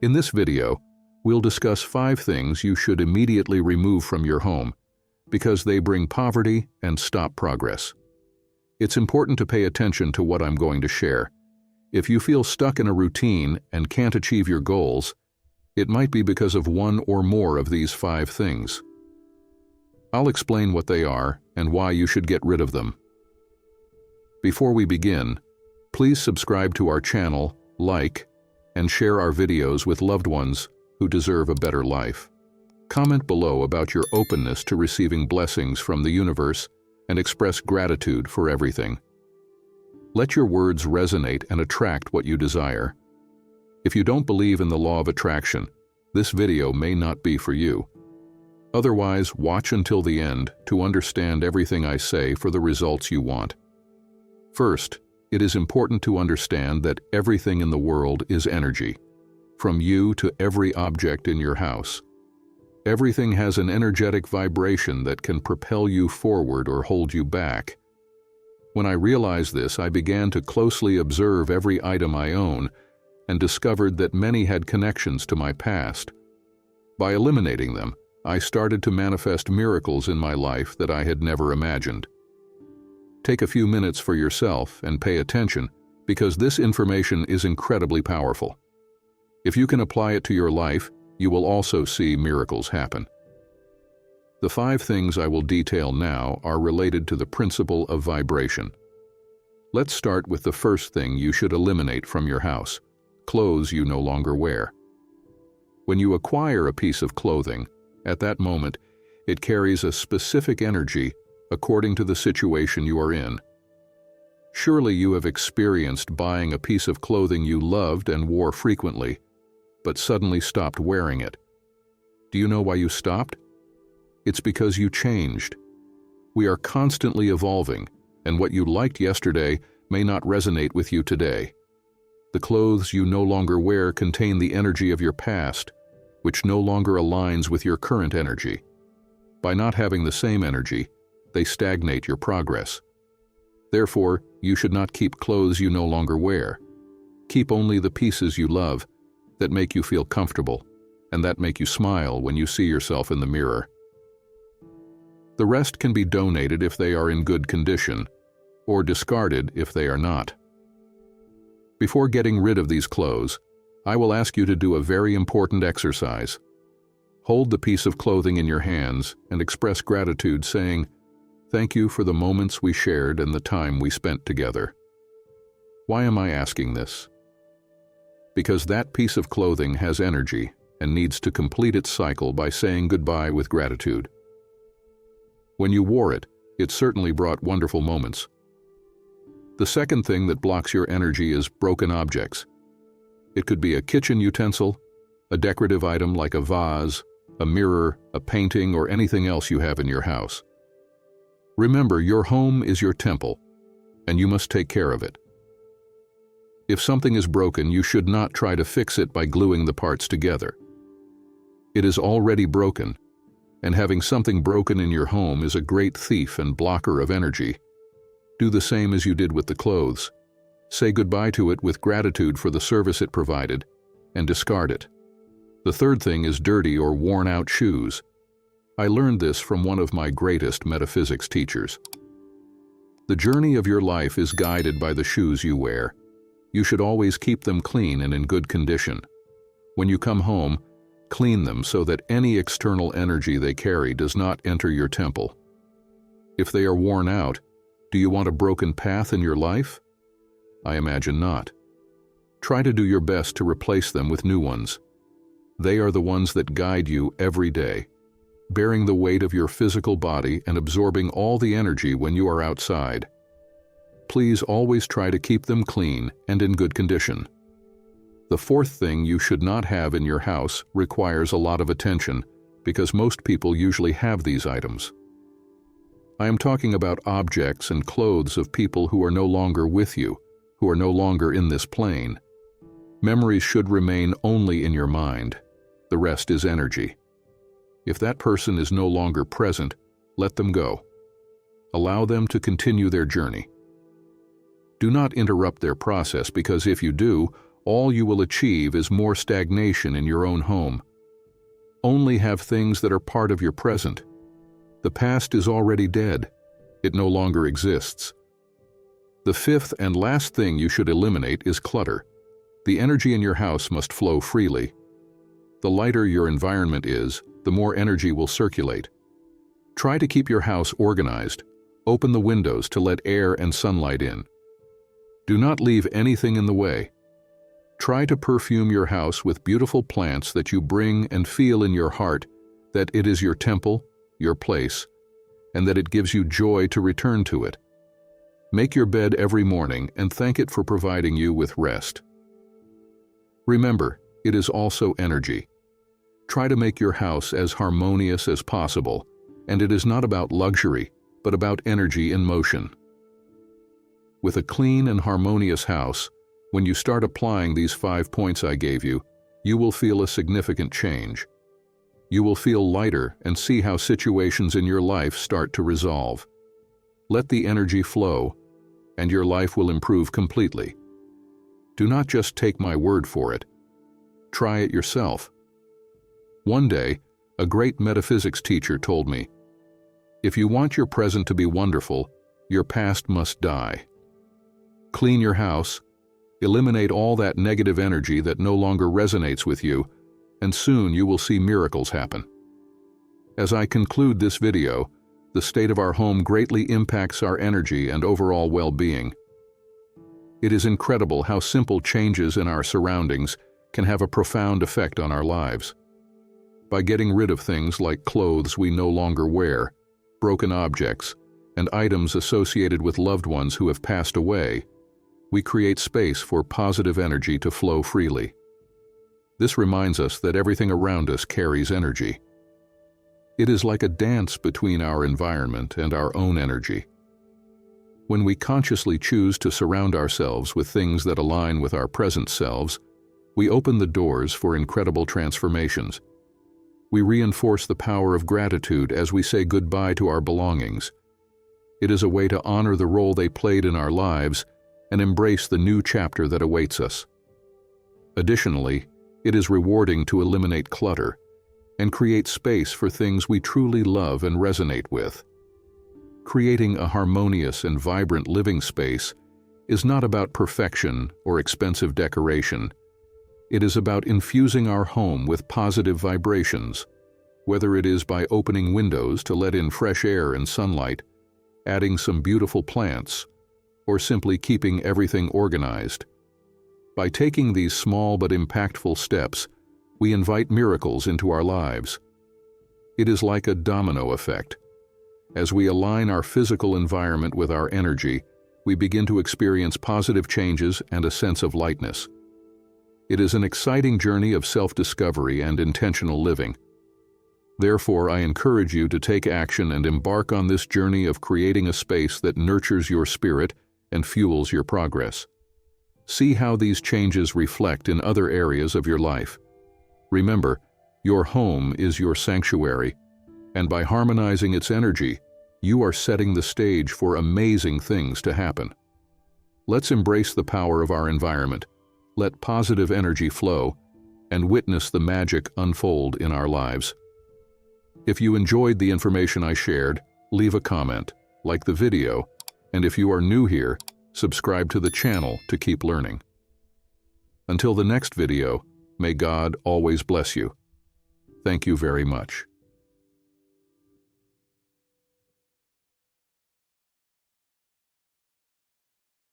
In this video, we'll discuss 5 things you should immediately remove from your home because they bring poverty and stop progress. It's important to pay attention to what I'm going to share. If you feel stuck in a routine and can't achieve your goals, it might be because of one or more of these 5 things. I'll explain what they are and why you should get rid of them. Before we begin, please subscribe to our channel, like, and share our videos with loved ones who deserve a better life. Comment below about your openness to receiving blessings from the universe and express gratitude for everything. Let your words resonate and attract what you desire. If you don't believe in the law of attraction, this video may not be for you. Otherwise, watch until the end to understand everything I say for the results you want. First, it is important to understand that everything in the world is energy, from you to every object in your house. Everything has an energetic vibration that can propel you forward or hold you back. When I realized this, I began to closely observe every item I own and discovered that many had connections to my past. By eliminating them, I started to manifest miracles in my life that I had never imagined. Take a few minutes for yourself and pay attention, because this information is incredibly powerful. If you can apply it to your life, you will also see miracles happen. The 5 things I will detail now are related to the principle of vibration. Let's start with the first thing you should eliminate from your house: clothes you no longer wear. When you acquire a piece of clothing, at that moment, it carries a specific energy according to the situation you are in. Surely you have experienced buying a piece of clothing you loved and wore frequently, but suddenly stopped wearing it. Do you know why you stopped? It's because you changed. We are constantly evolving, and what you liked yesterday may not resonate with you today. The clothes you no longer wear contain the energy of your past, which no longer aligns with your current energy. By not having the same energy, they stagnate your progress. Therefore, you should not keep clothes you no longer wear. Keep only the pieces you love, that make you feel comfortable, and that make you smile when you see yourself in the mirror. The rest can be donated if they are in good condition, or discarded if they are not. Before getting rid of these clothes, I will ask you to do a very important exercise. Hold the piece of clothing in your hands and express gratitude, saying, "Thank you for the moments we shared and the time we spent together." Why am I asking this? Because that piece of clothing has energy and needs to complete its cycle by saying goodbye with gratitude. When you wore it, it certainly brought wonderful moments. The second thing that blocks your energy is broken objects. It could be a kitchen utensil, a decorative item like a vase, a mirror, a painting, or anything else you have in your house. Remember, your home is your temple, and you must take care of it. If something is broken, you should not try to fix it by gluing the parts together. It is already broken, and having something broken in your home is a great thief and blocker of energy. Do the same as you did with the clothes. Say goodbye to it with gratitude for the service it provided, and discard it. The third thing is dirty or worn-out shoes. I learned this from one of my greatest metaphysics teachers. The journey of your life is guided by the shoes you wear. You should always keep them clean and in good condition. When you come home, clean them so that any external energy they carry does not enter your temple. If they are worn out, do you want a broken path in your life? I imagine not. Try to do your best to replace them with new ones. They are the ones that guide you every day, bearing the weight of your physical body and absorbing all the energy when you are outside. Please always try to keep them clean and in good condition. The fourth thing you should not have in your house requires a lot of attention because most people usually have these items. I am talking about objects and clothes of people who are no longer with you, who are no longer in this plane. Memories should remain only in your mind. The rest is energy. If that person is no longer present, let them go. Allow them to continue their journey. Do not interrupt their process because if you do, all you will achieve is more stagnation in your own home. Only have things that are part of your present. The past is already dead. It no longer exists. The fifth and last thing you should eliminate is clutter. The energy in your house must flow freely. The lighter your environment is, the more energy will circulate. Try to keep your house organized. Open the windows to let air and sunlight in. Do not leave anything in the way. Try to perfume your house with beautiful plants that you bring and feel in your heart that it is your temple, your place, and that it gives you joy to return to it. Make your bed every morning and thank it for providing you with rest. Remember, it is also energy. Try to make your house as harmonious as possible, and it is not about luxury, but about energy in motion. With a clean and harmonious house, when you start applying these 5 points I gave you, you will feel a significant change. You will feel lighter and see how situations in your life start to resolve. Let the energy flow, and your life will improve completely. Do not just take my word for it. Try it yourself. One day, a great metaphysics teacher told me, "If you want your present to be wonderful, your past must die." Clean your house, eliminate all that negative energy that no longer resonates with you, and soon you will see miracles happen. As I conclude this video, the state of our home greatly impacts our energy and overall well-being. It is incredible how simple changes in our surroundings can have a profound effect on our lives. By getting rid of things like clothes we no longer wear, broken objects, and items associated with loved ones who have passed away, we create space for positive energy to flow freely. This reminds us that everything around us carries energy. It is like a dance between our environment and our own energy. When we consciously choose to surround ourselves with things that align with our present selves, we open the doors for incredible transformations. We reinforce the power of gratitude as we say goodbye to our belongings. It is a way to honor the role they played in our lives and embrace the new chapter that awaits us. Additionally, it is rewarding to eliminate clutter and create space for things we truly love and resonate with. Creating a harmonious and vibrant living space is not about perfection or expensive decoration. It is about infusing our home with positive vibrations, whether it is by opening windows to let in fresh air and sunlight, adding some beautiful plants, or simply keeping everything organized. By taking these small but impactful steps, we invite miracles into our lives. It is like a domino effect. As we align our physical environment with our energy, we begin to experience positive changes and a sense of lightness. It is an exciting journey of self-discovery and intentional living. Therefore, I encourage you to take action and embark on this journey of creating a space that nurtures your spirit and fuels your progress. See how these changes reflect in other areas of your life. Remember, your home is your sanctuary, and by harmonizing its energy, you are setting the stage for amazing things to happen. Let's embrace the power of our environment, let positive energy flow, and witness the magic unfold in our lives. If you enjoyed the information I shared, leave a comment, like the video, and if you are new here, subscribe to the channel to keep learning. Until the next video, may God always bless you. Thank you very much.